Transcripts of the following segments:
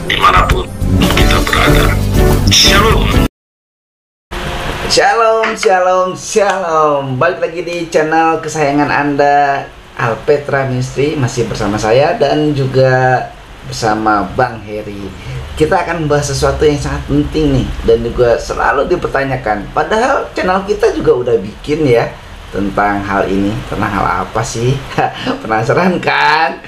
dimanapun kita berada. Shalom. Shalom, shalom, shalom. Balik lagi di channel kesayangan Anda, Alpetra Ministry. Masih bersama saya dan juga bersama Bang Heri. Kita akan membahas sesuatu yang sangat penting nih, dan juga selalu dipertanyakan. Padahal channel kita juga udah bikin ya tentang hal ini. Tentang hal apa sih? Penasaran kan?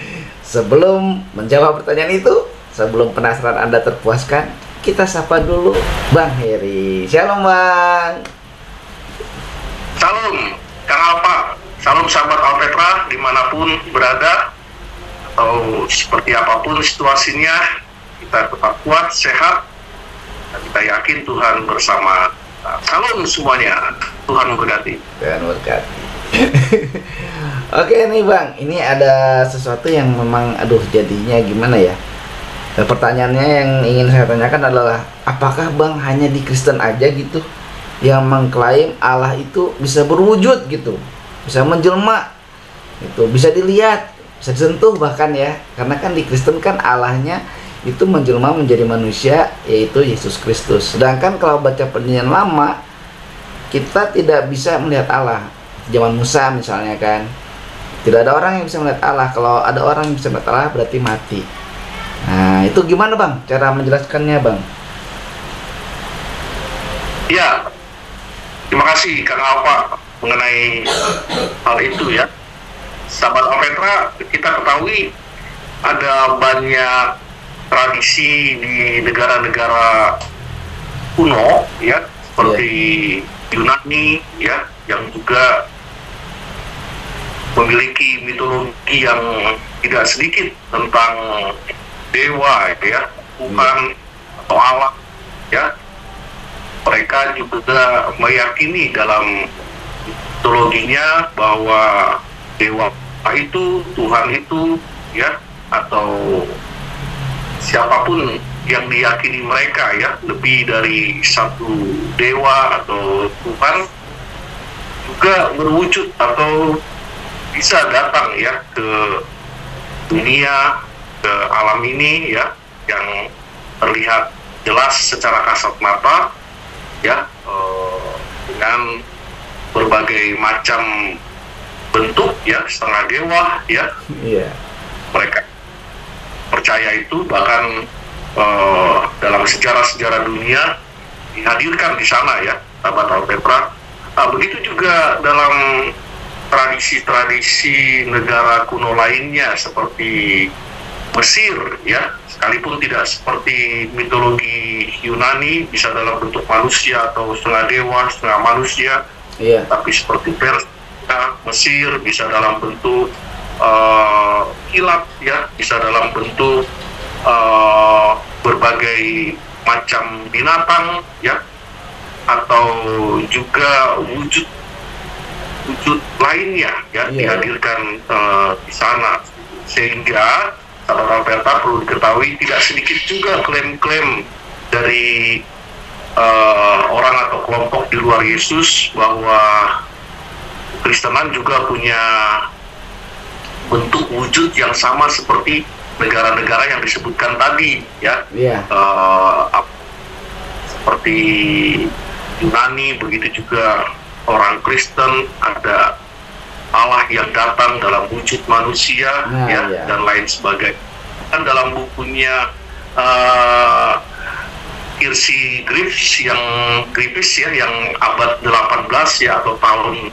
Sebelum menjawab pertanyaan itu, sebelum penasaran Anda terpuaskan, kita sapa dulu Bang Heri. Shalom Bang. Salam Kang Alpa. Salam sahabat Alpetra dimanapun berada, atau seperti apapun situasinya, kita tetap kuat, sehat, dan kita yakin Tuhan bersama. Salam semuanya, Tuhan memberkati. Tuhan memberkati. Oke nih Bang, ini ada sesuatu yang memang jadinya gimana ya? Pertanyaannya yang ingin saya tanyakan adalah, apakah Bang hanya di Kristen aja gitu yang mengklaim Allah itu bisa berwujud gitu, bisa menjelma, itu bisa dilihat, bisa disentuh bahkan ya? Karena kan di Kristen kan Allahnya itu menjelma menjadi manusia, yaitu Yesus Kristus. Sedangkan kalau baca perjanjian lama, kita tidak bisa melihat Allah. Zaman Musa misalnya kan, tidak ada orang yang bisa melihat Allah. Kalau ada orang yang bisa melihat Allah berarti mati. Nah, itu gimana Bang cara menjelaskannya Bang? Ya, terima kasih Kang Alfa mengenai hal itu ya. Sahabat Alpetra, kita ketahui ada banyak tradisi di negara-negara kuno ya, seperti Yunani ya, yang juga memiliki mitologi yang tidak sedikit tentang dewa ya, Tuhan atau Allah ya. Mereka juga meyakini dalam mitologinya bahwa dewa itu, Tuhan itu ya, atau siapapun yang diyakini mereka ya, lebih dari satu dewa atau Tuhan juga berwujud atau bisa datang ya ke dunia, ke alam ini ya, yang terlihat jelas secara kasat mata ya, dengan berbagai macam bentuk ya, setengah dewa ya. Mereka percaya itu, bahkan dalam sejarah-sejarah dunia dihadirkan di sana ya, sahabat Alpetra. Begitu juga dalam tradisi-tradisi negara kuno lainnya seperti Mesir ya, sekalipun tidak seperti mitologi Yunani bisa dalam bentuk manusia atau setengah dewa, setengah manusia, tapi seperti Persia, Mesir bisa dalam bentuk kilat ya, bisa dalam bentuk berbagai macam binatang ya, atau juga wujud lainnya ya, dihadirkan di sana. Sehingga sahabat Alpetra perlu diketahui, tidak sedikit juga klaim-klaim dari orang atau kelompok di luar Yesus bahwa Kristenan juga punya bentuk wujud yang sama seperti negara-negara yang disebutkan tadi ya, seperti Yunani. Begitu juga orang Kristen, ada Allah yang datang dalam wujud manusia dan lain sebagainya. Kan dalam bukunya Kirsi Griffiths ya, yang abad 18 ya, atau tahun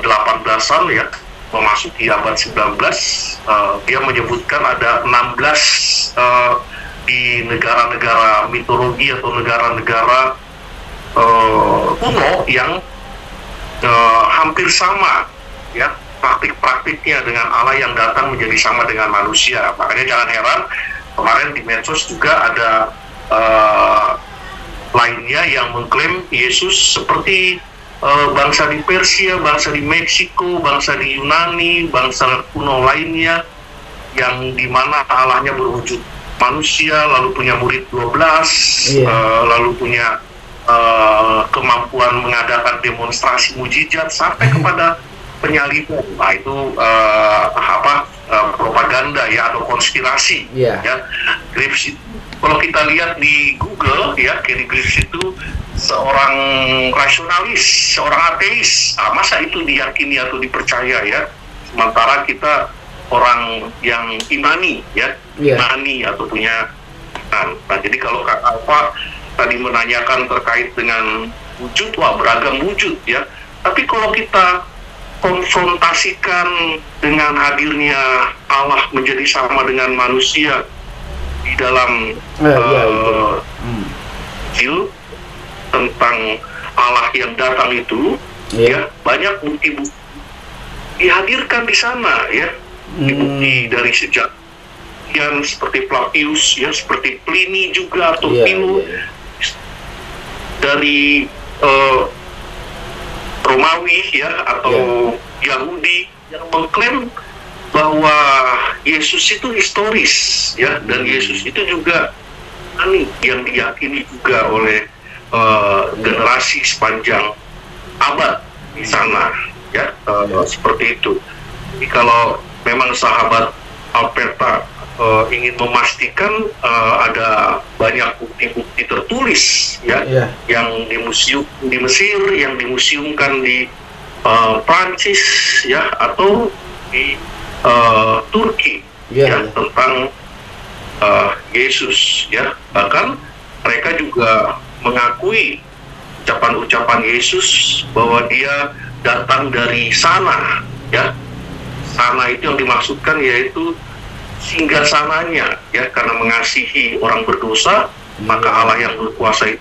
18-an ya, memasuki abad 19, dia menyebutkan ada 16 di negara-negara mitologi atau negara-negara kuno yang hampir sama ya, praktik-praktiknya dengan Allah yang datang menjadi sama dengan manusia. Makanya jangan heran kemarin di medsos juga ada lainnya yang mengklaim Yesus seperti bangsa di Persia, bangsa di Meksiko, bangsa di Yunani, bangsa kuno lainnya, yang dimana Allahnya berwujud manusia, lalu punya murid 12, lalu punya kemampuan mengadakan demonstrasi mujizat sampai kepada penyaliban. Nah itu propaganda propaganda ya, atau konspirasi. Iya. Ya, Graves, kalau kita lihat di Google ya, Kenny Graves itu seorang rasionalis, seorang ateis. Masa itu diyakini atau dipercaya ya? Sementara kita orang yang imani ya, imani atau punya. Nah, jadi kalau Kak Alfa tadi menanyakan terkait dengan wujud, wah beragam wujud ya. Tapi kalau kita konfrontasikan dengan hadirnya Allah menjadi sama dengan manusia di dalam tentang Allah yang datang itu, ya banyak bukti-bukti dihadirkan di sana ya, bukti dari sejak yang seperti Plautius ya, seperti Pliny juga atau Pliny dari Romawi ya, atau Yahudi yang mengklaim bahwa Yesus itu historis ya, dan Yesus itu juga yang diyakini juga oleh generasi sepanjang abad di sana ya, seperti itu. Jadi kalau memang sahabat Alperta ingin memastikan ada banyak bukti-bukti tertulis ya, yang di museum di Mesir, yang dimuseumkan di Prancis ya, atau di Turki ya, tentang Yesus ya. Bahkan mereka juga mengakui ucapan-ucapan Yesus bahwa dia datang dari sana ya. Sana itu yang dimaksudkan yaitu singgasananya ya, karena mengasihi orang berdosa, maka Allah yang berkuasa itu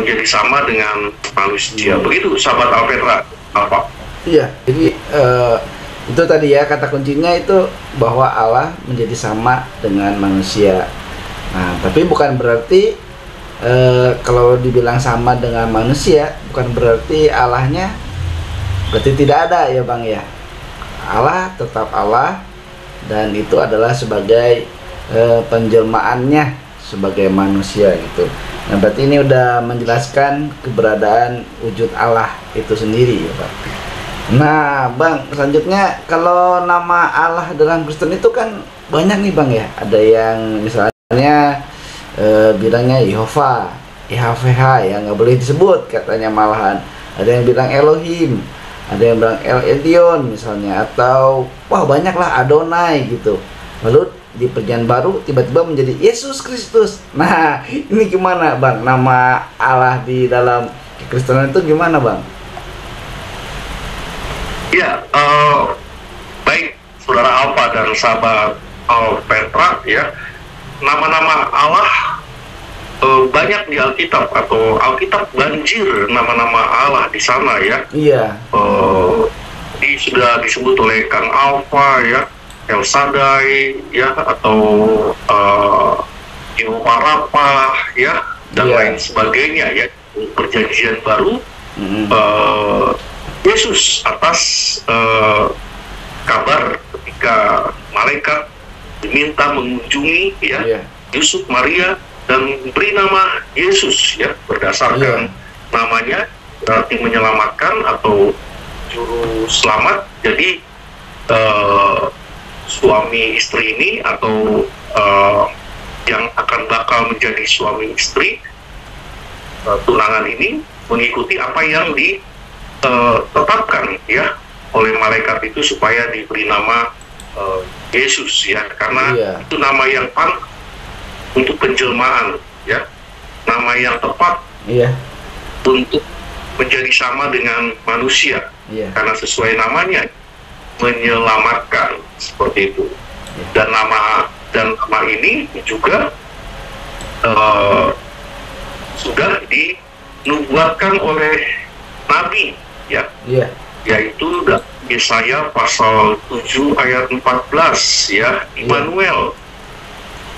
menjadi sama dengan manusia. Begitu sahabat Alpetra. Apa? Iya, jadi itu tadi ya, kata kuncinya itu bahwa Allah menjadi sama dengan manusia. Nah, tapi bukan berarti kalau dibilang sama dengan manusia, bukan berarti Allahnya berarti tidak ada ya Bang ya. Allah tetap Allah, dan itu adalah sebagai penjelmaannya sebagai manusia gitu. Nah, berarti ini udah menjelaskan keberadaan wujud Allah itu sendiri ya Pak. Nah Bang, selanjutnya kalau nama Allah dalam Kristen itu kan banyak nih Bang ya. Ada yang misalnya bilangnya Yehova, YHWH yang nggak boleh disebut katanya malahan. Ada yang bilang Elohim, ada yang bilang El Elyon misalnya, atau wah banyaklah Adonai gitu. Lalu di Perjanjian Baru tiba-tiba menjadi Yesus Kristus. Nah, ini gimana Bang? Nama Allah di dalam kekristenan itu gimana Bang? Ya, baik saudara Alfa dan sahabat Petra ya, nama-nama Allah banyak di Alkitab, atau Alkitab banjir nama-nama Allah di sana ya. Iya. Ini sudah disebut oleh Kang Alfa ya, El Shaddai ya, atau Jehovah Rapha ya, dan lain sebagainya ya. Perjanjian Baru Yesus atas kabar ketika malaikat diminta mengunjungi ya Yusuf, Maria, dan beri nama Yesus ya, berdasarkan namanya berarti menyelamatkan atau juru selamat. Jadi suami istri ini atau yang akan bakal menjadi suami istri tunangan ini mengikuti apa yang ditetapkan ya oleh malaikat itu, supaya diberi nama Yesus ya, karena itu nama yang pantas untuk penjelmaan ya, nama yang tepat untuk menjadi sama dengan manusia karena sesuai namanya menyelamatkan, seperti itu. Dan nama ini juga sudah dinubuatkan oleh Nabi ya, yaitu Yesaya pasal 7 ayat 14 ya, Immanuel,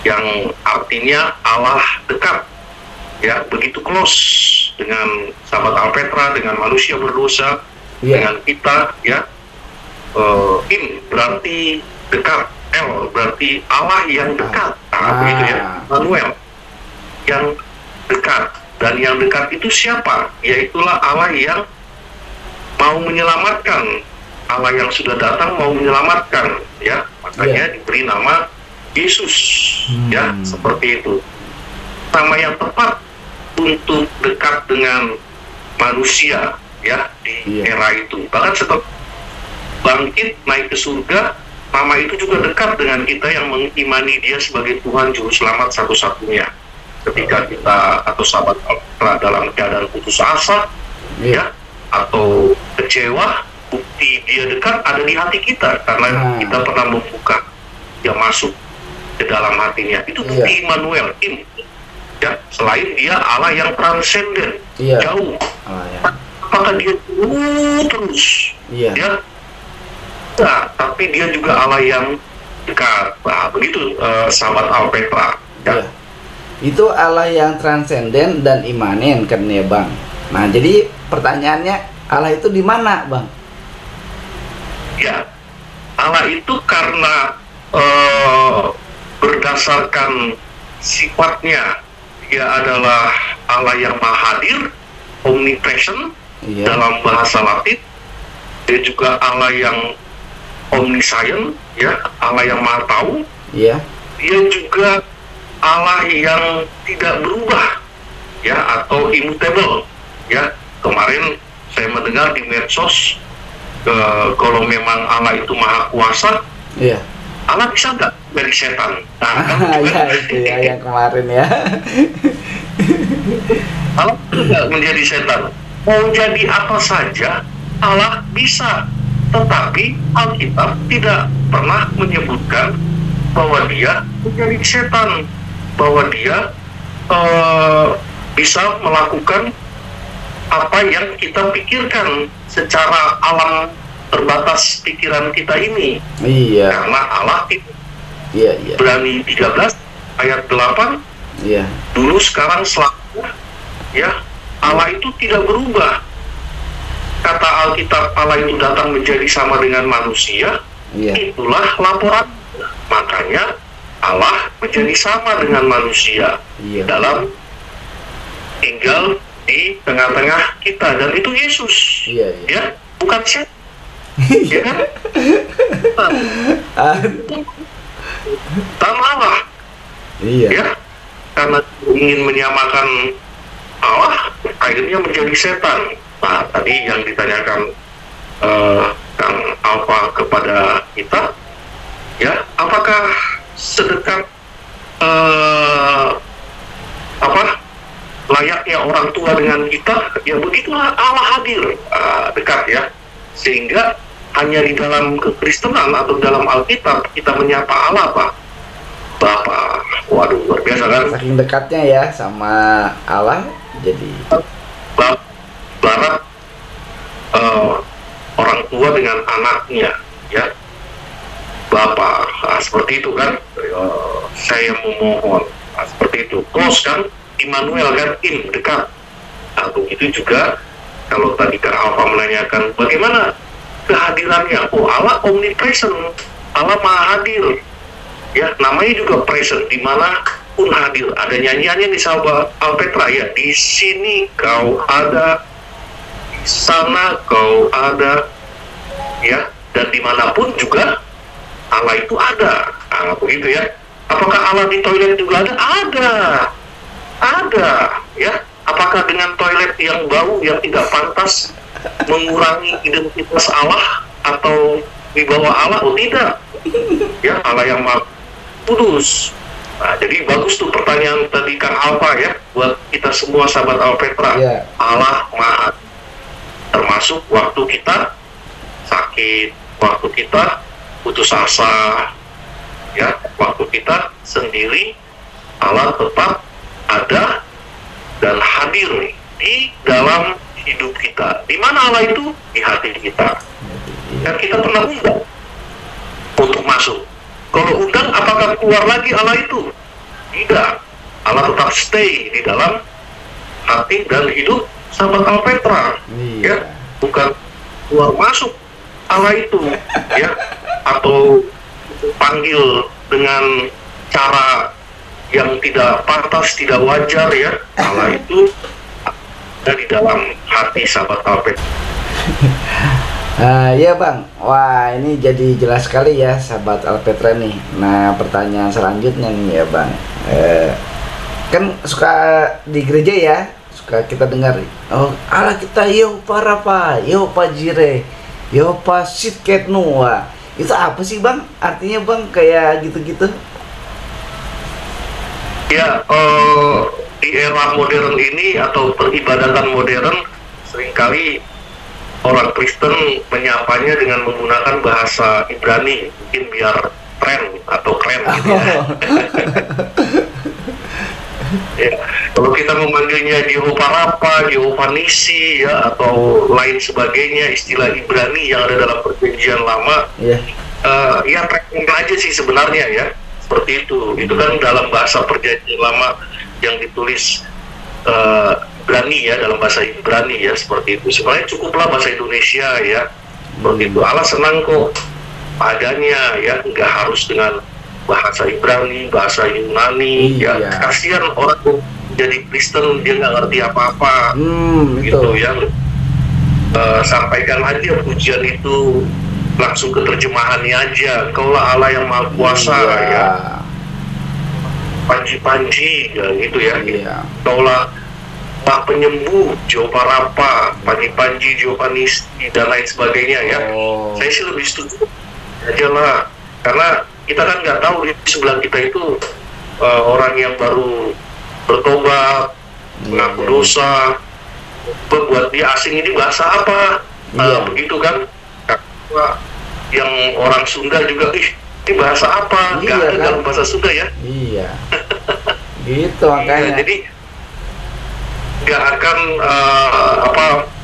yang artinya Allah dekat ya, begitu close dengan sahabat Alpetra, dengan manusia berdosa, dengan kita ya. In berarti dekat, El berarti Allah yang dekat, begitu ya, Immanuel yang dekat. Dan yang dekat itu siapa? Yaitulah Allah yang mau menyelamatkan, Allah yang sudah datang mau menyelamatkan ya. Maka makanya diberi nama Yesus, ya, seperti itu. Nama yang tepat untuk dekat dengan manusia, ya, di era itu. Bahkan setelah bangkit naik ke surga, nama itu juga dekat dengan kita yang mengimani Dia sebagai Tuhan Juru Selamat satu-satunya. Ketika kita atau sahabat dalam keadaan putus asa, ya, atau kecewa, bukti Dia dekat ada di hati kita karena kita pernah membuka Dia masuk ke dalam hatinya. Itu bukti Immanuel, ya. Selain Dia Allah yang transenden, jauh, apakah Dia terus, ya? Nah, tapi Dia juga Allah yang dekat. Nah, begitu sahabat Alpetra, ya. Itu Allah yang transenden dan imanen kan ya Bang. Nah, jadi pertanyaannya, Allah itu di mana, Bang? Ya, Allah itu karena berdasarkan sifatnya, Dia adalah Allah yang maha hadir, omnipresent, dalam bahasa Latin. Dia juga Allah yang omniscient, ya, Allah yang maha tahu. Dia juga Allah yang tidak berubah, ya, atau immutable, ya. Kemarin saya mendengar di medsos, kalau memang Allah itu maha kuasa, Allah bisa nggak dari setan? Nah, kan, ya itu ya yang kemarin ya. Allah tidak menjadi setan. Mau jadi apa saja Allah bisa, tetapi Alkitab tidak pernah menyebutkan bahwa Dia menjadi setan, bahwa Dia bisa melakukan apa yang kita pikirkan secara alam terbatas pikiran kita ini. Karena Allah itu Ibrani 13 ayat 8, dulu sekarang selalu, ya, Allah itu tidak berubah. Kata Alkitab Allah itu datang menjadi sama dengan manusia, itulah laporan. Makanya Allah menjadi sama dengan manusia dalam tinggal di tengah-tengah kita, dan itu Yesus, ya, bukan setan, ya kan? Dan Allah, ya, karena ingin menyamakan Allah, akhirnya menjadi setan. Nah, tadi yang ditanyakan Kang Alfa kepada kita, ya, apakah sedekat layaknya orang tua dengan kita? Ya, begitulah Allah hadir, dekat, ya, sehingga hanya di dalam kekristenan atau dalam Alkitab kita menyapa Allah apa? Bapa. Waduh, luar biasa kan? Saking dekatnya ya sama Allah, jadi barat orang tua dengan anaknya, ya, Bapa. Nah, seperti itu kan? Saya memohon, seperti itu. Close kan? Immanuel kan, dekat. Nah, begitu juga kalau tadi Kak Alfa menanyakan bagaimana kehadirannya. Oh, Allah omnipresent, Allah maha hadir, ya, namanya juga present, di mana pun hadir. Ada nyanyiannya di sahabat Alpetra, ya, di sini kau ada, di sana kau ada, ya, dan dimanapun juga Allah itu ada. Nah, begitu ya. Apakah Allah di toilet juga ada? Ada, ya. Apakah dengan toilet yang bau yang tidak pantas mengurangi identitas Allah atau wibawa Allah? Oh, tidak, ya. Allah yang maha kudus. Nah, jadi bagus tuh pertanyaan tadi Kang Alfa, ya, buat kita semua sahabat Alpetra. Allah maha, termasuk waktu kita sakit, waktu kita putus asa, ya, waktu kita sendiri, Allah tetap ada dan hadir di dalam hidup kita. Di mana Allah itu? Di hati kita. Dan kita pernah undang untuk masuk. Kalau undang, apakah keluar lagi Allah itu? Tidak. Allah tetap stay di dalam hati dan hidup sahabat Alpetra, ya, bukan keluar masuk Allah itu, ya, atau panggil dengan cara yang tidak pantas, tidak wajar, ya. Allah itu ada di dalam hati sahabat Alpetra. Iya bang, wah ini jadi jelas sekali ya sahabat Alpetra nih. Nah pertanyaan selanjutnya nih ya bang, kan suka di gereja ya, suka kita dengar, oh Allah kita Yehova Rafa, Yehova Jireh, Yehova Sidkenu. Wah itu apa sih bang? Artinya bang kayak gitu-gitu? Ya, di era modern ini atau peribadatan modern, seringkali orang Kristen menyapanya dengan menggunakan bahasa Ibrani, mungkin biar tren atau keren gitu ya. Ya, kalau kita memanggilnya Jehovah Rafa, Jehovah Nisi ya, atau lain sebagainya istilah Ibrani yang ada dalam Perjanjian Lama, Iya. ya tren aja sih sebenarnya ya. Seperti itu kan dalam bahasa Perjanjian Lama yang ditulis Ibrani ya, dalam bahasa Ibrani ya, seperti itu. Sebenarnya cukuplah bahasa Indonesia ya, seperti itu. Allah senang kok adanya ya, nggak harus dengan bahasa Ibrani, bahasa Yunani ya. Kasihan orang jadi Kristen dia nggak ngerti apa-apa gitu ya. Sampaikan aja pujian itu langsung ke terjemahannya aja. Kaulah Allah yang Maha Kuasa ya, Panji-Panji ya, gitu ya. Kaulah Pak Penyembuh, Jehovah Rafa, Panji-Panji, Jehovah Nisi dan lain sebagainya ya. Saya sih lebih setuju aja lah, karena kita kan nggak tahu di sebelah kita itu orang yang baru bertobat, mengaku dosa, buat dia asing ini bahasa apa, begitu kan. Yang orang Sunda juga, ini bahasa apa? Nggak ada kan dalam bahasa Sunda ya. Iya. Gitu makanya. Jadi nggak akan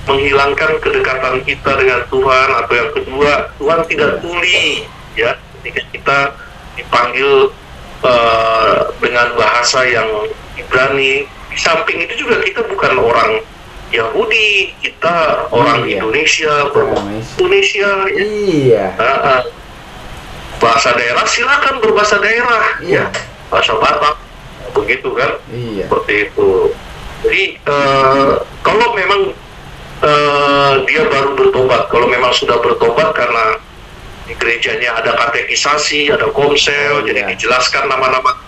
menghilangkan kedekatan kita dengan Tuhan. Atau yang kedua, Tuhan tidak tuli ya ketika kita dipanggil dengan bahasa yang Ibrani. Di samping itu juga kita bukan orang Yahudi, kita orang Indonesia, Indonesia. Iya. Bahasa daerah silakan berbahasa daerah, ya. Bahasa Batak, begitu kan? Iya. Seperti itu. Jadi kalau memang dia baru bertobat, kalau memang sudah bertobat karena di gerejanya ada katekisasi, ada komsel, jadi dijelaskan nama-nama.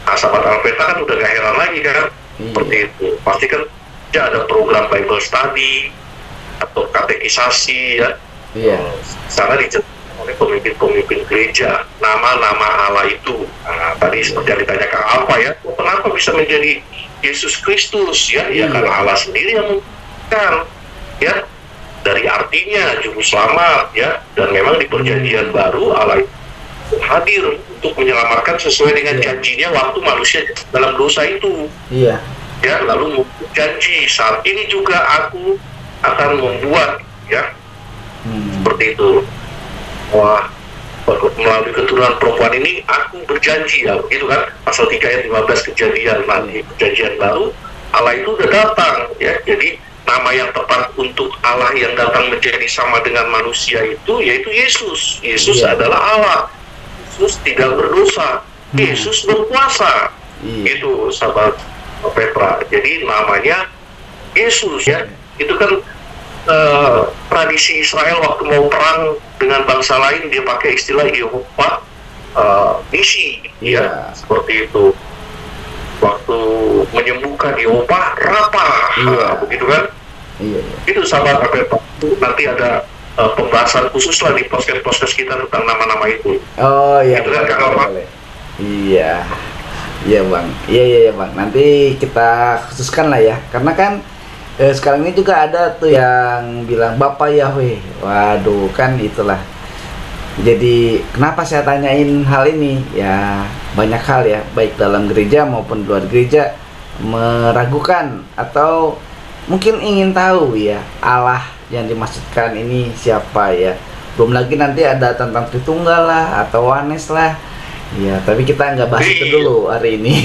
Nah, sahabat Alpeta kan udah gak heran lagi kan? Seperti itu. Pasti kan ada program Bible study atau katekisasi ya. Sana dijelaskan oleh pemimpin-pemimpin gereja nama-nama Allah itu. Nah, tadi seperti yang ditanya Kang Alfa ya, kenapa bisa menjadi Yesus Kristus ya? Ya karena Allah sendiri yang mengatakan ya, dari artinya juru selamat ya, dan memang di Perjanjian Baru Allah hadir untuk menyelamatkan sesuai dengan janjinya waktu manusia dalam dosa itu. Iya. Ya, lalu janji saat ini juga aku akan membuat ya seperti itu. Wah, melalui keturunan perempuan ini aku berjanji ya, begitu kan, pasal 3 ayat 15 Kejadian. Nanti Perjanjian Baru Allah itu udah datang ya, jadi nama yang tepat untuk Allah yang datang menjadi sama dengan manusia itu yaitu Yesus. Yesus adalah Allah. Yesus tidak berdosa. Yesus berkuasa. Itu sahabat Petra. Jadi namanya Yesus ya. Itu kan tradisi Israel waktu mau perang dengan bangsa lain dia pakai istilah Yehova Nisi ya, seperti itu. Waktu menyembuhkan Yehova Rafa, begitu kan? Itu sahabat Petra. Nanti ada pembahasan khusus lah di podcast kita tentang nama-nama itu. Oh iya. Itu kan Kak. Iya. Iya bang, iya bang. Nanti kita khususkan lah ya, karena kan sekarang ini juga ada tuh yang bilang Bapak Yahweh. Waduh, kan itulah. Jadi kenapa saya tanyain hal ini? Ya banyak hal ya, baik dalam gereja maupun luar gereja meragukan atau mungkin ingin tahu ya Allah yang dimaksudkan ini siapa ya. Belum lagi nanti ada tentang Tritunggal lah atau Wanes lah. Ya, tapi kita nggak bahas itu dulu hari ini.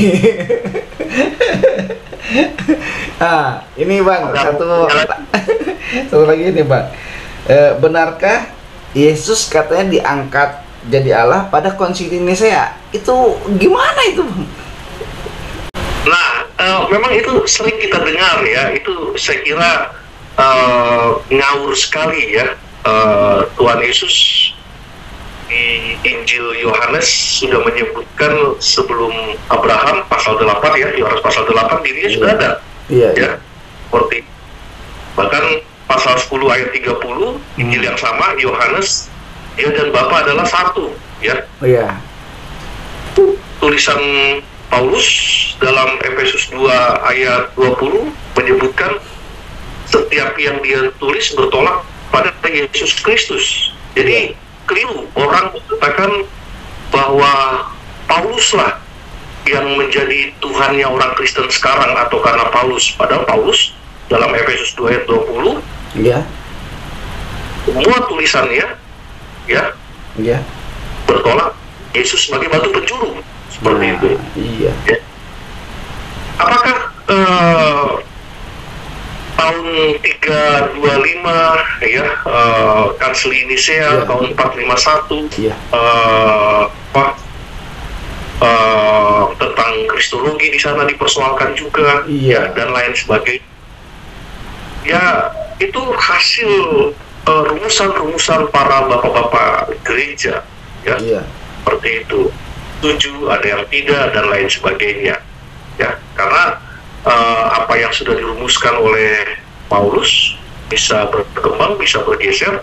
Nah, ini bang, satu lagi ini bang. Benarkah Yesus katanya diangkat jadi Allah pada konsili Nisea? Itu gimana itu bang? Nah, memang itu sering kita dengar ya. Itu saya kira ngawur sekali ya. Tuhan Yesus di Injil Yohanes sudah menyebutkan sebelum Abraham, pasal 8 ya, Yohanes pasal 8 dirinya sudah ada. Iya. Ya, seperti bahkan pasal 10 ayat 30 Injil yang sama Yohanes, dia dan Bapa adalah satu, ya. Iya. Tulisan Paulus dalam Efesus 2 ayat 20 menyebutkan setiap yang dia tulis bertolak pada Yesus Kristus. Jadi keliru orang mengatakan bahwa Paulus lah yang menjadi Tuhannya orang Kristen sekarang atau karena Paulus. Padahal Paulus dalam Efesus 2 ayat 20 semua tulisannya bertolak Yesus sebagai batu penjuru seperti itu. Iya. Ya. Apakah tahun 325 ya Kanseli Nisea tahun 451 tentang kristologi di sana dipersoalkan juga ya, dan lain sebagainya. Ya, itu hasil rumusan-rumusan para bapak-bapak gereja ya. Seperti itu. Setuju, ada yang tidak dan lain sebagainya. Ya, karena apa yang sudah dirumuskan oleh Paulus bisa berkembang, bisa bergeser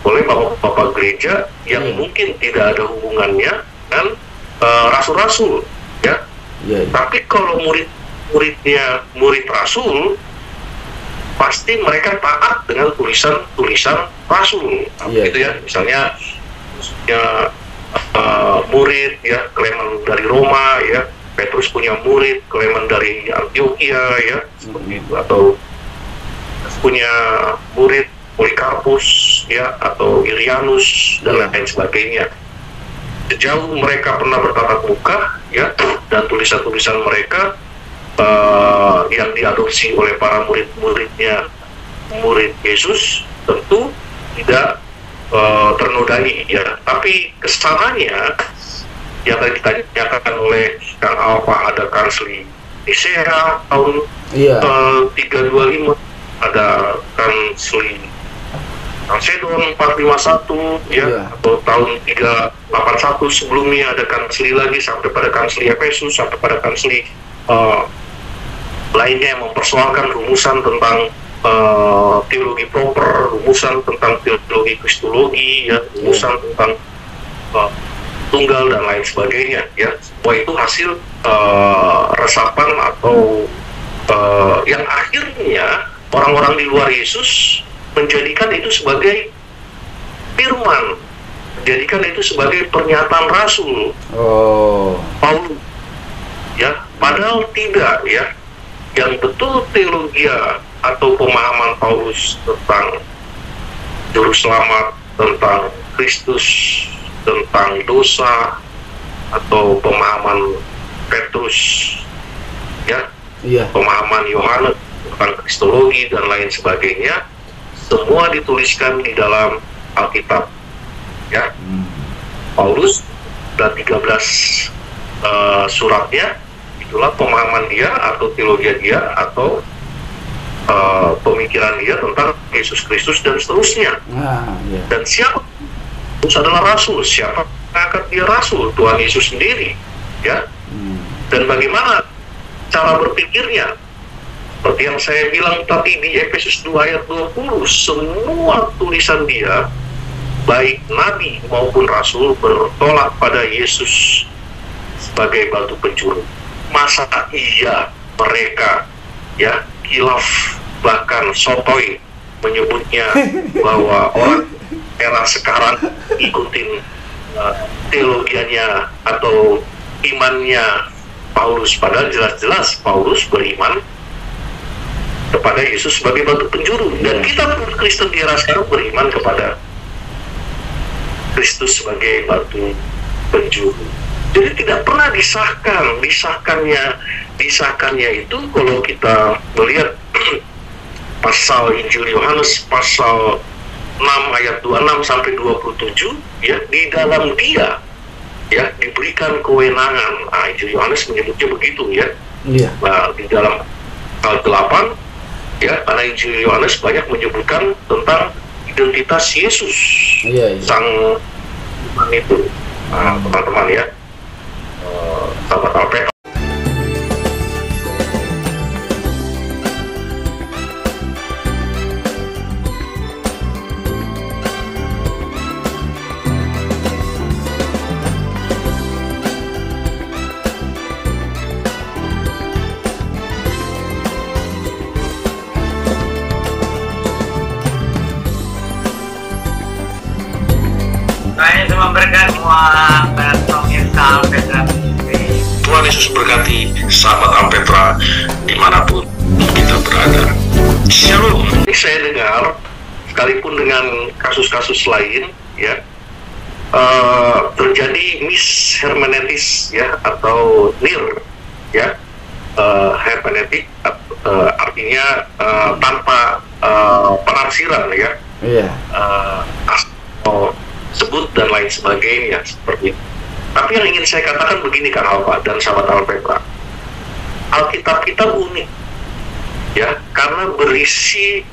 oleh bapak-bapak gereja yang mungkin tidak ada hubungannya dengan rasul-rasul, ya. Tapi kalau murid rasul, pasti mereka taat dengan tulisan rasul, gitu ya. Misalnya murid ya Klemen dari Roma ya, Petrus punya murid Klemen dari Antioquia ya, seperti itu, atau punya murid Polikarpus ya, atau Irianus dan lain sebagainya. Sejauh mereka pernah bertatap muka ya, dan tulisan-tulisan mereka yang diadopsi oleh para murid-muridnya, murid Yesus, tentu tidak ternodai ya. Tapi kesananya yang tadi ditanyakan oleh Kang Alfa, ada Kanseli Nisea tahun 325, ada Kanseli Kalsedon 451 ya, atau tahun 381 sebelumnya ada kanseli lagi sampai pada kanseli Efesus, sampai pada kanseli lainnya yang mempersoalkan rumusan tentang teologi proper, rumusan tentang teologi kristologi ya, rumusan tentang tunggal dan lain sebagainya ya. Semua itu hasil resapan atau yang akhirnya orang-orang di luar Yesus menjadikan itu sebagai firman, menjadikan itu sebagai pernyataan rasul Paulus ya, padahal tidak ya. Yang betul teologia atau pemahaman Paulus tentang juru selamat, tentang Kristus, tentang dosa, atau pemahaman Petrus ya, pemahaman Yohanes tentang kristologi dan lain sebagainya, semua dituliskan di dalam Alkitab ya. Paulus dan 13 suratnya, itulah pemahaman dia atau teologi dia atau pemikiran dia tentang Yesus Kristus dan seterusnya. Dan siapa Yesus adalah rasul, siapa angkat dia rasul? Tuhan Yesus sendiri ya. Dan bagaimana cara berpikirnya? Seperti yang saya bilang tadi di Efesus 2 ayat 20, semua tulisan dia, baik nabi maupun rasul, bertolak pada Yesus sebagai batu penjuru. Masa iya mereka ya khilaf, bahkan sotoy menyebutnya bahwa orang era sekarang ikutin teologianya atau imannya Paulus, padahal jelas-jelas Paulus beriman kepada Yesus sebagai batu penjuru, dan kita pun Kristen di era sekarang beriman kepada Kristus sebagai batu penjuru. Jadi tidak pernah disahkannya itu kalau kita melihat pasal Injil Yohanes pasal 6 ayat 26 sampai 27 ya, di dalam dia ya diberikan kewenangan. Injil Yohanes menyebutnya begitu ya. Nah, di dalam pasal 8 ya, karena Injil Yohanes banyak menyebutkan tentang identitas Yesus, Iya, iya. sang Tuhan itu. Nah, teman-teman ya, sahabat Alpetra. Saya cuma berkat semua pemirsa Alpetra TV. Tuhan Yesus berkati sahabat Alpetra dimanapun kita berada. Shalom. Ini saya dengar, sekalipun dengan kasus-kasus lain, ya, terjadi mishermeneutis, ya, atau NIR, ya, hermeneutik, artinya tanpa penafsiran, ya, Iya. atau sebut dan lain sebagainya seperti itu. Tapi yang ingin saya katakan begini, Kak Alfa dan sahabat Alpetra, Alkitab kita unik, ya, karena berisi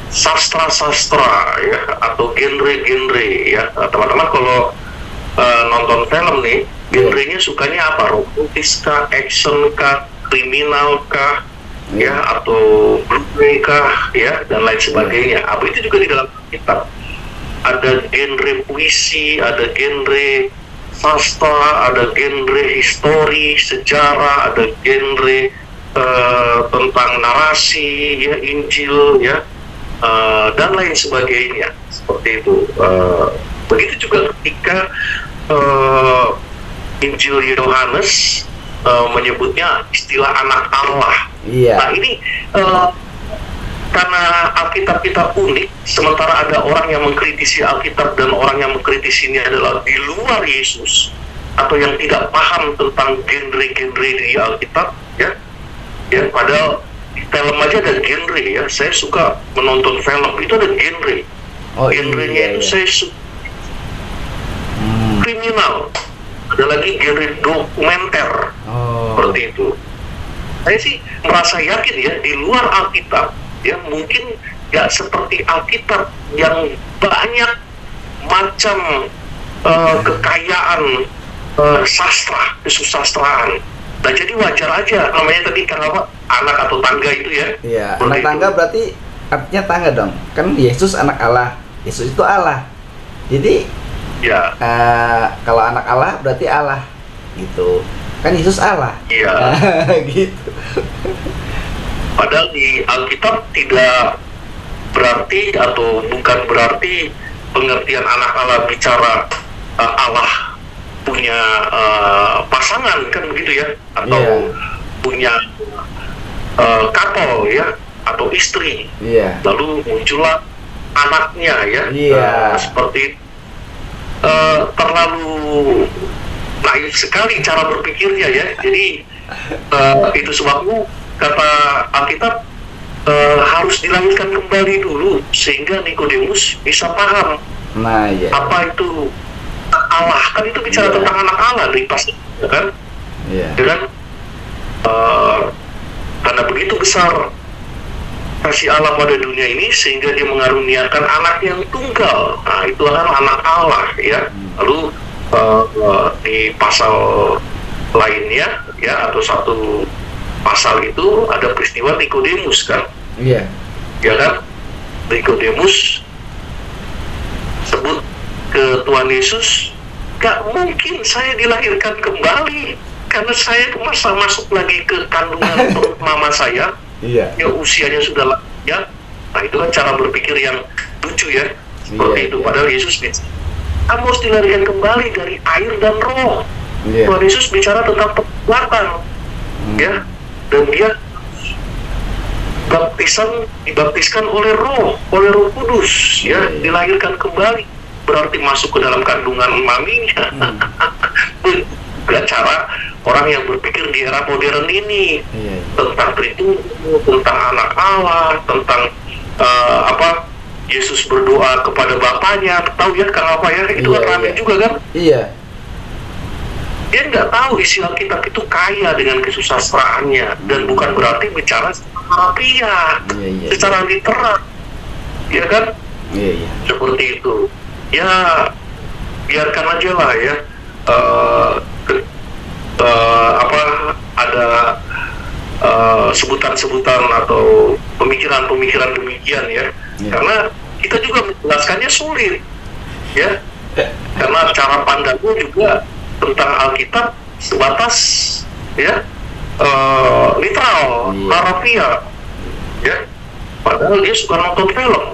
sastra-sastra, ya, atau genre-genre, ya. Teman-teman kalau nonton film nih, genrenya sukanya apa? Romantis kah, action kah, kriminal kah, ya, atau Broadway kah, ya, dan lain sebagainya. Apa itu juga di dalam kitab. Ada genre puisi, ada genre sastra, ada genre histori, sejarah, ada genre tentang narasi, ya, Injil, ya, dan lain sebagainya. Seperti itu. Begitu juga ketika Injil Yohanes menyebutnya istilah anak Allah. Iya. Nah ini karena Alkitab kita unik, sementara ada orang yang mengkritisi Alkitab dan orang yang mengkritisi ini adalah di luar Yesus atau yang tidak paham tentang genre-genre di Alkitab, ya, ya, padahal di film aja ada genre, ya. Saya suka menonton film, itu ada genre. Oh, Genrenya iya, itu iya. saya suka kriminal, ada lagi genre dokumenter. Oh. Seperti itu. Saya sih merasa yakin, ya, di luar Alkitab, ya, mungkin nggak seperti Alkitab yang banyak macam kekayaan sastra, kesusastraan. Nah jadi wajar aja, namanya tadi kenapa anak atau tangga itu, ya. Iya, Seperti anak tangga itu. berarti artinya tangga dong. Kan Yesus anak Allah. Yesus itu Allah. Jadi Ya, kalau anak Allah berarti Allah gitu. Kan Yesus Allah. iya. Gitu. Padahal di Alkitab tidak berarti atau bukan berarti pengertian anak Allah bicara Allah punya pasangan, kan begitu, ya, atau Iya. punya couple, ya, atau istri. Iya. Lalu muncullah anaknya, ya. Iya. Seperti terlalu naif sekali cara berpikirnya, ya. Jadi itu sebabnya kata Alkitab harus dilahirkan kembali dulu sehingga Nikodemus bisa paham Nah, iya. apa itu Allah. Kan itu bicara Iya. tentang anak Allah nih pasti, ya kan? Iya. Ya kan? Karena begitu besar kasih Allah pada dunia ini sehingga dia mengaruniakan anak yang tunggal. Nah itu kan anak Allah, ya. Lalu di pasal lainnya, ya, atau satu pasal itu ada peristiwa Nikodemus, kan, Iya. ya kan? Nikodemus sebut ke Tuhan Yesus, gak mungkin saya dilahirkan kembali karena saya masa masuk lagi ke kandungan perut mama saya, Iya. ya usianya sudah lanjut. Nah itu kan cara berpikir yang lucu, ya, seperti Iya, itu. iya. Padahal Yesus bicara, kamu harus dilahirkan kembali dari air dan roh. Iya. Tuhan Yesus bicara tentang perbuatan, ya, dan dia dibaptiskan oleh Roh Kudus, ya, Iya, iya. dilahirkan kembali, berarti masuk ke dalam kandungan maminya. Gak cara orang yang berpikir di era modern ini Iya. tentang Tritunggu, tentang anak Allah, tentang Yesus berdoa kepada Bapaknya, tahu ya Kang apa ya, itu kan Iya, rame iya. juga kan. Iya. Dia nggak tahu isi Alkitab itu kaya dengan kesusastraannya, dan bukan berarti bicara secara harfiah, Iya, iya. secara literal. ya kan? Iya, iya. Seperti itu. Ya, biarkan aja lah ya. Apa ada sebutan-sebutan atau pemikiran-pemikiran demikian ya. Karena kita juga menjelaskannya sulit, ya. Karena cara pandangnya juga tentang Alkitab sebatas, ya, literal, harafiah, ya. Padahal dia suka nonton film.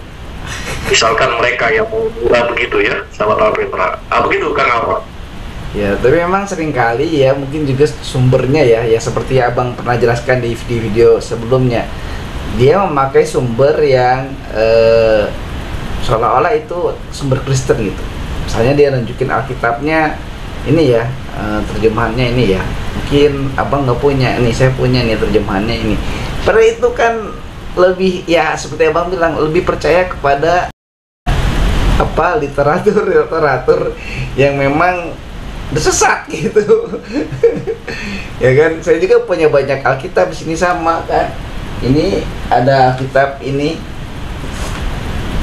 Misalkan mereka yang mau murah begitu ya, sahabat Petra. Begitu Kang Alfa. Ya, tapi memang seringkali ya, mungkin juga sumbernya ya seperti Abang pernah jelaskan di video sebelumnya, dia memakai sumber yang seolah-olah itu sumber Kristen gitu. Misalnya dia nunjukin Alkitabnya ini ya, terjemahannya ini ya, mungkin Abang nggak punya, ini saya punya nih terjemahannya ini. Padahal itu kan lebih ya seperti Abang bilang, lebih percaya kepada apa literatur yang memang sesat gitu. Ya kan, saya juga punya banyak Alkitab di sini sama kan. Ini ada Alkitab ini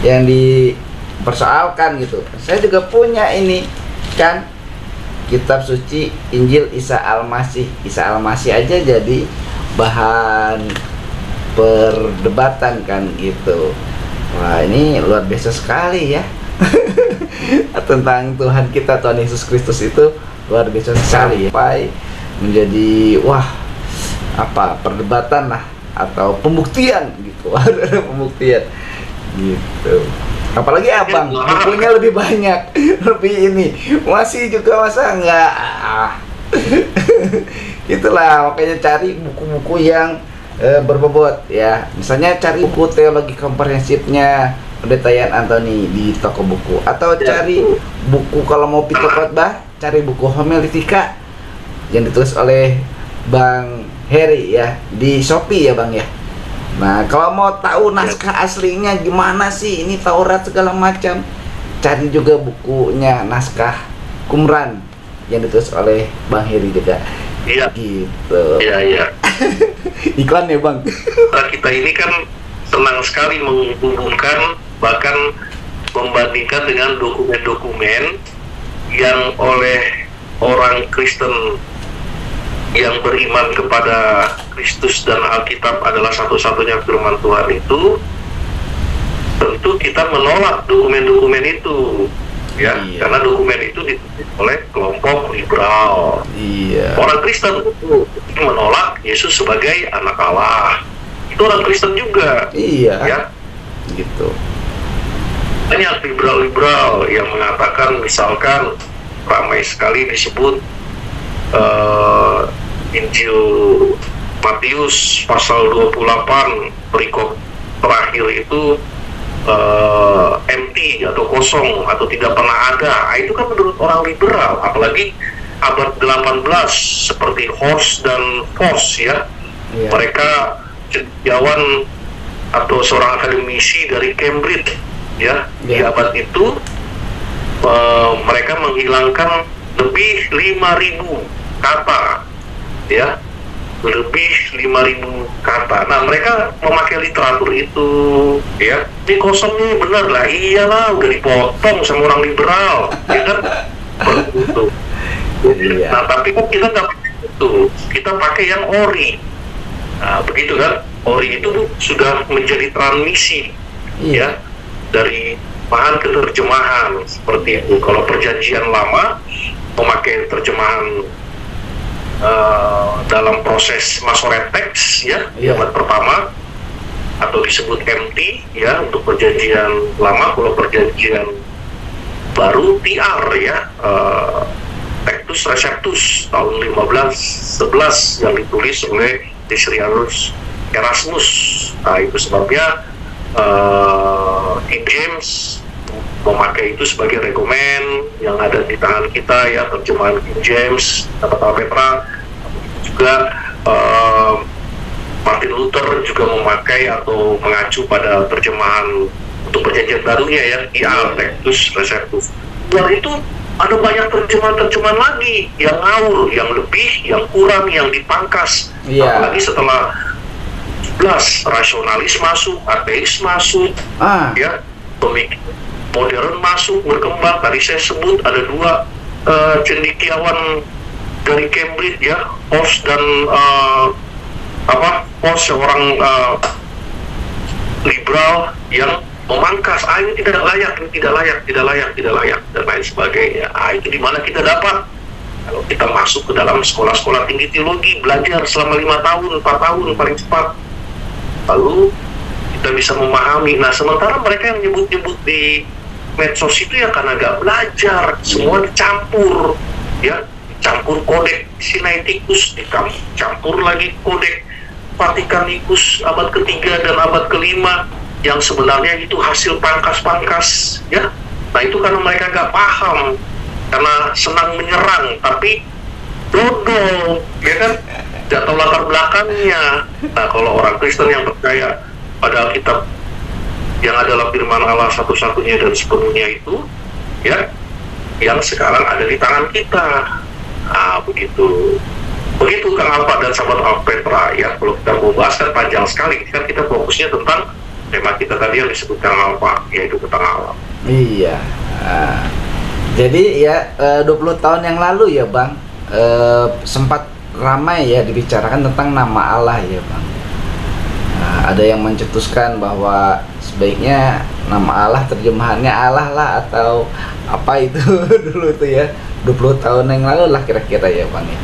yang dipersoalkan gitu. Saya juga punya ini kan, kitab suci Injil Isa Al-Masih. Isa Al-Masih aja jadi bahan perdebatan kan gitu. Wah, ini luar biasa sekali ya. Tentang Tuhan kita, Tuhan Yesus Kristus itu luar biasa sekali ya. Sampai menjadi apa perdebatan lah atau pembuktian gitu. Ada pembuktian gitu. Apalagi Abang bukunya lebih banyak, lebih ini masih juga masa enggak itulah, makanya cari buku-buku yang berbobot ya. Misalnya cari buku teologi komprehensifnya Pendeta Yan Antoni di toko buku, atau cari buku kalau mau pikir khotbah, cari buku homiletika yang ditulis oleh Bang Heri ya di Shopee ya Bang ya. Nah, kalau mau tahu naskah aslinya gimana sih ini Taurat segala macam, cari juga bukunya naskah Qumran yang ditulis oleh Bang Heri juga. Iya. Gitu. Iya, iya. Iklan ya Bang. Kita ini kan senang sekali menghubungkan, bahkan membandingkan dengan dokumen-dokumen yang oleh orang Kristen yang beriman kepada Kristus dan Alkitab adalah satu-satunya firman Tuhan itu. Tentu kita menolak dokumen-dokumen itu ya, karena dokumen itu ditulis oleh kelompok liberal. Orang Kristen itu menolak Yesus sebagai anak Allah. Itu orang Kristen juga. Ya. Gitu. Banyak liberal-liberal yang mengatakan, misalkan ramai sekali disebut Injil Matius pasal 28 perikop terakhir itu empty atau kosong atau tidak pernah ada. Itu kan menurut orang liberal, apalagi abad 18 seperti Horst dan Voss ya. Mereka cendekiawan atau seorang akademisi dari Cambridge ya, di abad itu mereka menghilangkan lebih 5.000 kata ya, lebih 5.000 kata. Nah, mereka memakai literatur itu ya. Ini kosong nih, benar lah, iyalah udah dipotong sama orang liberal ya kan. Begitu. Nah, tapi kan kita nggak pakai itu, kita pakai yang ori. Nah, begitu kan, ori itu sudah menjadi transmisi ya, dari bahan ke terjemahan seperti itu. Kalau perjanjian lama memakai terjemahan dalam proses Masoret Text ya, abad pertama, atau disebut MT ya untuk perjanjian lama. Kalau perjanjian baru TR ya, Textus Receptus tahun 1511 yang ditulis oleh Desiderius Erasmus. Nah, itu sebabnya King James memakai itu sebagai rekomen yang ada di tangan kita ya, terjemahan King James, kata Petra. Juga Martin Luther juga memakai atau mengacu pada terjemahan untuk perjanjian barunya ya, Textus Receptus. Dan itu ada banyak terjemahan-terjemahan lagi yang ngawur, yang lebih, yang kurang, yang dipangkas. Apalagi setelah 11 rasionalis masuk, ateis masuk, ya, pemikir modern masuk, berkembang. Tadi saya sebut ada dua cendekiawan dari Cambridge, ya, Post dan Post, seorang liberal yang memangkas, ini tidak layak, ini tidak layak, tidak layak, tidak layak, dan lain sebagainya. Itu di mana kita dapat? Kalau kita masuk ke dalam sekolah-sekolah tinggi teologi, belajar selama 5 tahun, 4 tahun paling cepat, lalu kita bisa memahami. Nah, sementara mereka yang nyebut-nyebut di medsos itu ya karena gak belajar, semua dicampur, ya, campur kodek Sinaiticus, dicampur lagi kodek Vatikanus abad ketiga dan abad kelima, yang sebenarnya itu hasil pangkas-pangkas, ya. Nah, itu karena mereka gak paham, karena senang menyerang, tapi dodol, ya kan, tidak tahu latar belakangnya. Nah, kalau orang Kristen yang percaya pada Alkitab yang adalah firman Allah satu-satunya dan sepenuhnya itu, ya, yang sekarang ada di tangan kita. Begitu Kang Alfa dan sahabat Alpetra, ya. Kalau kita mau bahas kan panjang sekali, kan kita fokusnya tentang tema kita tadi yang disebut Kang Alfa, yaitu tentang alam. Iya. Jadi ya 20 tahun yang lalu ya Bang, sempat ramai ya dibicarakan tentang nama Allah ya Bang. Ada yang mencetuskan bahwa sebaiknya nama Allah terjemahannya Allah lah atau apa itu dulu itu ya, 20 tahun yang lalu lah kira-kira ya Bang ya.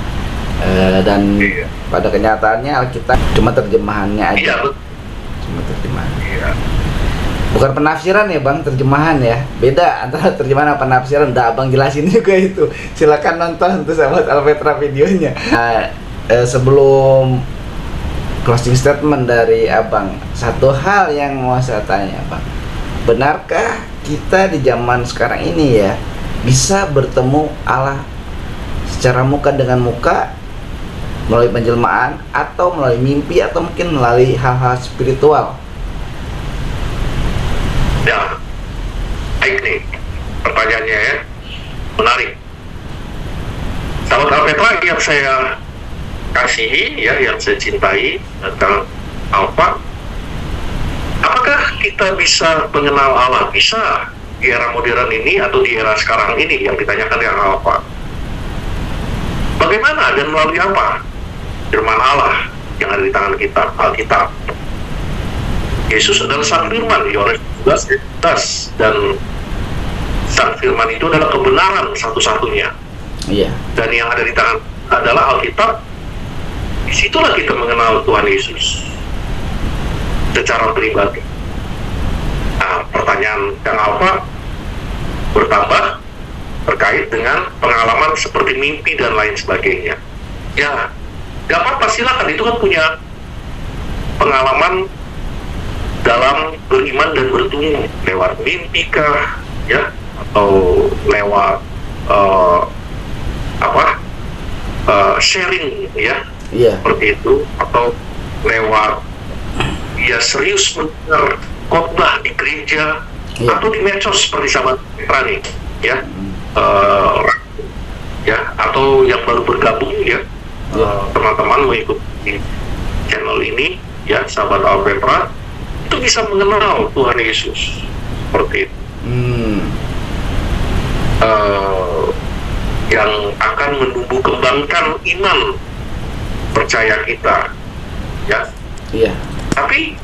Dan pada kenyataannya Alkitab cuma terjemahannya aja. Cuma terjemahan. Bukan penafsiran ya Bang, terjemahan ya. Beda antara terjemahan dan penafsiran. Udah Abang jelasin juga itu. Silakan nonton tuh sahabat Alpetra videonya. Sebelum closing statement dari Abang, satu hal yang mau saya tanya Bang, benarkah kita di zaman sekarang ini ya bisa bertemu Allah secara muka dengan muka melalui penjelmaan atau melalui mimpi atau mungkin melalui hal-hal spiritual? Ya, baik nih pertanyaannya ya, menarik. Sahabat Alpetra yang saya kasihi, ya, yang saya cintai tentang Alfa, apakah kita bisa mengenal Allah? Bisa di era modern ini atau di era sekarang ini yang ditanyakan yang Alfa. Bagaimana dan melalui apa? Firman Allah yang ada di tangan kita, Alkitab. Yesus adalah Sang Firman, Yohanes 12, dan Sang Firman itu adalah kebenaran satu-satunya. Iya. Dan yang ada di tangan adalah Alkitab. Disitulah kita mengenal Tuhan Yesus secara pribadi. Nah, pertanyaan Kang Alfa bertambah terkait dengan pengalaman seperti mimpi dan lain sebagainya. Ya, gak apa-apa, silakan, itu kan punya pengalaman dalam beriman dan bertumbuh lewat mimpi kah, ya, atau lewat sharing, ya, seperti itu, atau lewat ya serius mendengar khotbah di gereja atau di medsos seperti sahabat Rani, ya, ya, atau yang baru bergabung, ya, teman-teman mengikuti channel ini, ya, sahabat Alpetra, itu bisa mengenal Tuhan Yesus seperti itu. Yang akan menumbuh kembangkan iman percaya kita, ya. Tapi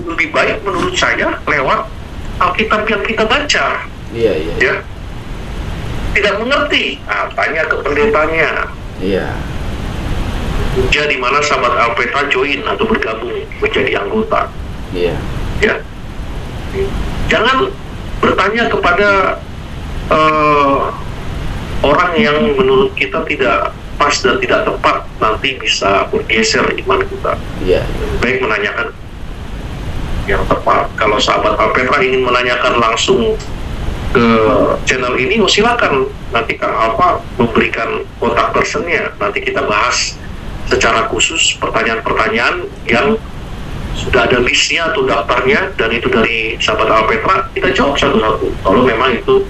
lebih baik menurut saya lewat Alkitab yang kita baca. Ya. Tidak mengerti, tanya ke pendetanya. Jadi mana sahabat Alpetra join atau bergabung menjadi anggota. Ya. Jangan bertanya kepada orang yang menurut kita tidak pas dan tidak tepat, nanti bisa bergeser iman kita. Baik menanyakan yang tepat. Kalau sahabat Alpetra ingin menanyakan langsung ke channel ini, silakan. Nanti Kang Alfa memberikan kontak personnya. Nanti kita bahas secara khusus pertanyaan-pertanyaan yang sudah ada listnya atau daftarnya, dan itu dari sahabat Alpetra, kita jawab satu-satu kalau memang itu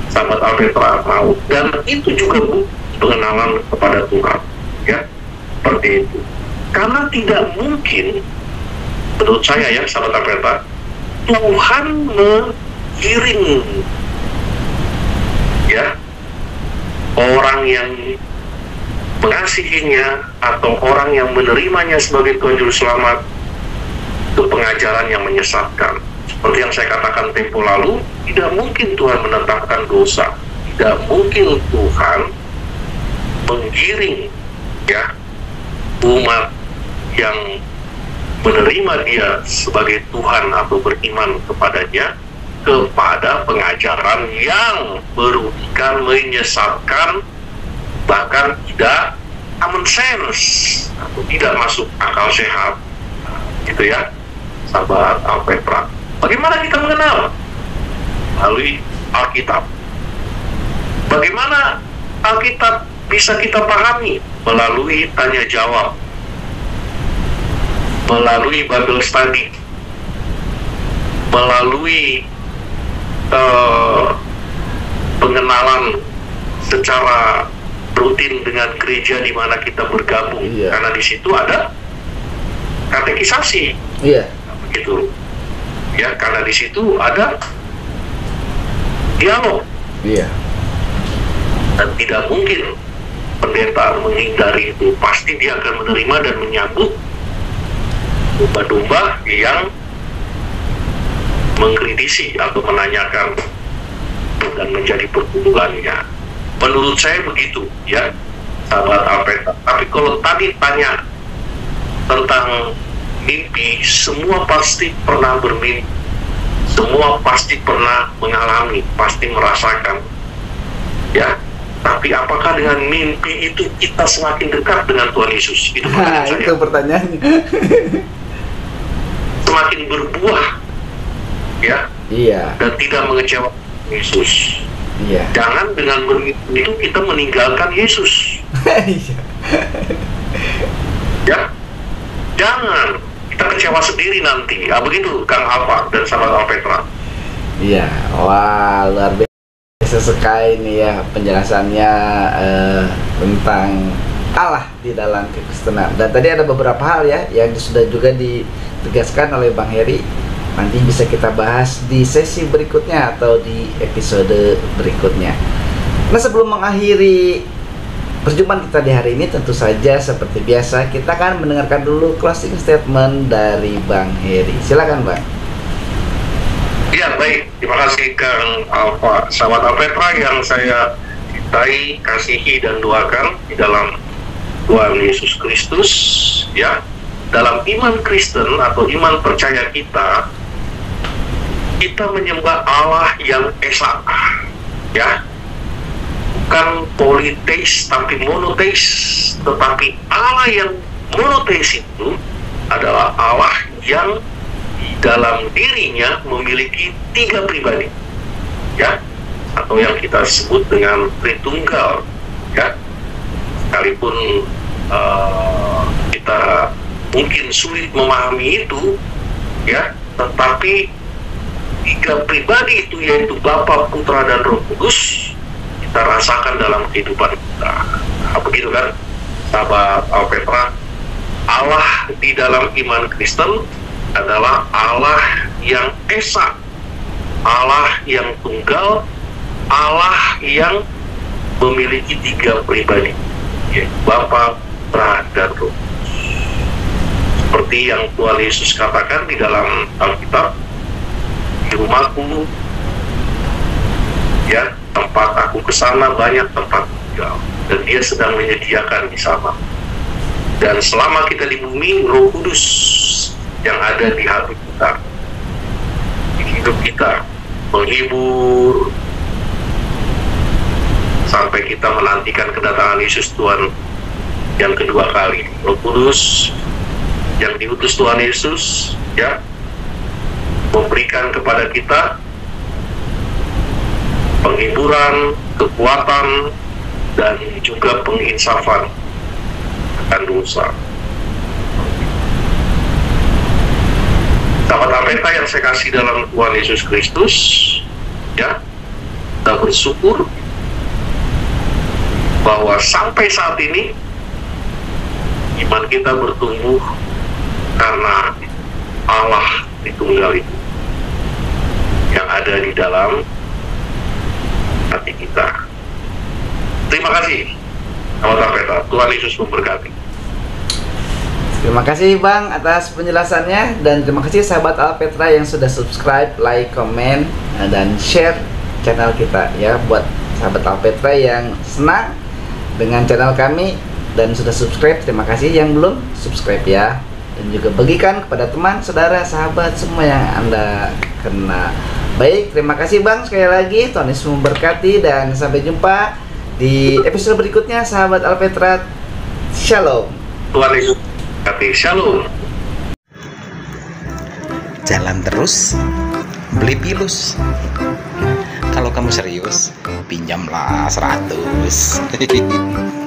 sahabat Alpetra mau, dan itu juga pengenalan kepada Tuhan, ya, seperti itu. Karena tidak mungkin, menurut saya ya, sahabat Alpeta, Tuhan mengiring ya orang yang mengasihinya atau orang yang menerimanya sebagai Tuhan Juru Selamat ke pengajaran yang menyesatkan. Seperti yang saya katakan tempo lalu, tidak mungkin Tuhan menetapkan dosa, tidak mungkin Tuhan menggiring ya umat yang menerima dia sebagai Tuhan atau beriman kepadanya kepada pengajaran yang merugikan, menyesatkan, bahkan tidak common sense atau tidak masuk akal sehat, gitu ya, sahabat Alpetra. Bagaimana kita mengenal? Melalui Alkitab. Bagaimana Alkitab bisa kita pahami? Melalui tanya jawab, melalui Bible study, melalui pengenalan secara rutin dengan gereja di mana kita bergabung, karena di situ ada katekisasi, begitu ya, karena di situ ada dialog, dan tidak mungkin pendeta menghindari itu. Pasti dia akan menerima dan menyambut domba-domba yang mengkritisi atau menanyakan dan menjadi pergumulannya. Menurut saya begitu ya, sahabat Alpeta. Tapi kalau tadi tanya tentang mimpi, semua pasti pernah bermimpi, semua pasti pernah mengalami, pasti merasakan ya. Tapi apakah dengan mimpi itu kita semakin dekat dengan Tuhan Yesus? Itu pertanyaan saya. Itu pertanyaannya. Semakin berbuah ya, dan tidak mengecewakan Yesus. Jangan dengan bermimpi itu kita meninggalkan Yesus. Ya, jangan kita kecewa sendiri nanti. Begitu Kang Alfa dan sahabat Alpetra. Iya, wah luar biasa sekali nih ya penjelasannya tentang Allah di dalam kekristenan. Dan tadi ada beberapa hal ya yang sudah juga ditegaskan oleh Bang Heri. Nanti bisa kita bahas di sesi berikutnya atau di episode berikutnya. Nah, sebelum mengakhiri perjumpaan kita di hari ini, tentu saja seperti biasa kita akan mendengarkan dulu closing statement dari Bang Heri. Silakan Bang. Ya, baik. Terima kasih Kang Alfa, sahabat Alpetra yang saya cintai, kasihi dan doakan di dalam Tuhan Yesus Kristus ya. Dalam iman Kristen atau iman percaya kita menyembah Allah yang esa ya, bukan politeis tapi monoteis. Tetapi Allah yang monoteis itu adalah Allah yang di dalam dirinya memiliki 3 pribadi ya, atau yang kita sebut dengan Tritunggal ya. Sekalipun kita mungkin sulit memahami itu ya, tetapi 3 pribadi itu, yaitu Bapa, Putra, dan Roh Kudus, kita rasakan dalam kehidupan kita. Begitu kan, sahabat Alpetra? Allah di dalam iman Kristen adalah Allah yang esa, Allah yang tunggal, Allah yang memiliki 3 pribadi, yaitu Bapa, Putra, dan Roh. Seperti yang Tuhan Yesus katakan di dalam Alkitab, di rumahku ya, tempat aku kesana banyak tempat tinggal, dan dia sedang menyediakan di sana. Dan selama kita di bumi, Roh Kudus yang ada di hati kita, di hidup kita, menghibur sampai kita menantikan kedatangan Yesus Tuhan yang kedua kali. Roh Kudus yang diutus Tuhan Yesus ya, memberikan kepada kita penghiburan, kekuatan, dan juga penginsafan akan dosa. Sahabat Alpeta yang saya kasih dalam Tuhan Yesus Kristus ya, kita bersyukur bahwa sampai saat ini Iman kita bertumbuh karena Allah Tritunggal itu yang ada di dalam hati kita. Terima kasih, sahabat Alpetra. Tuhan Yesus memberkati. Terima kasih Bang atas penjelasannya, dan terima kasih sahabat Alpetra yang sudah subscribe, like, komen, dan share channel kita ya. Buat sahabat Alpetra yang senang dengan channel kami dan sudah subscribe, terima kasih. Yang belum subscribe ya, dan juga bagikan kepada teman, saudara, sahabat semua yang Anda kenal. Baik, terima kasih Bang sekali lagi. Tuhan Yesus memberkati dan sampai jumpa di episode berikutnya sahabat Alpetra. Shalom. Tuhan Yesus memberkati. Shalom. Jalan terus, beli pilus. Kalau kamu serius, pinjamlah 100.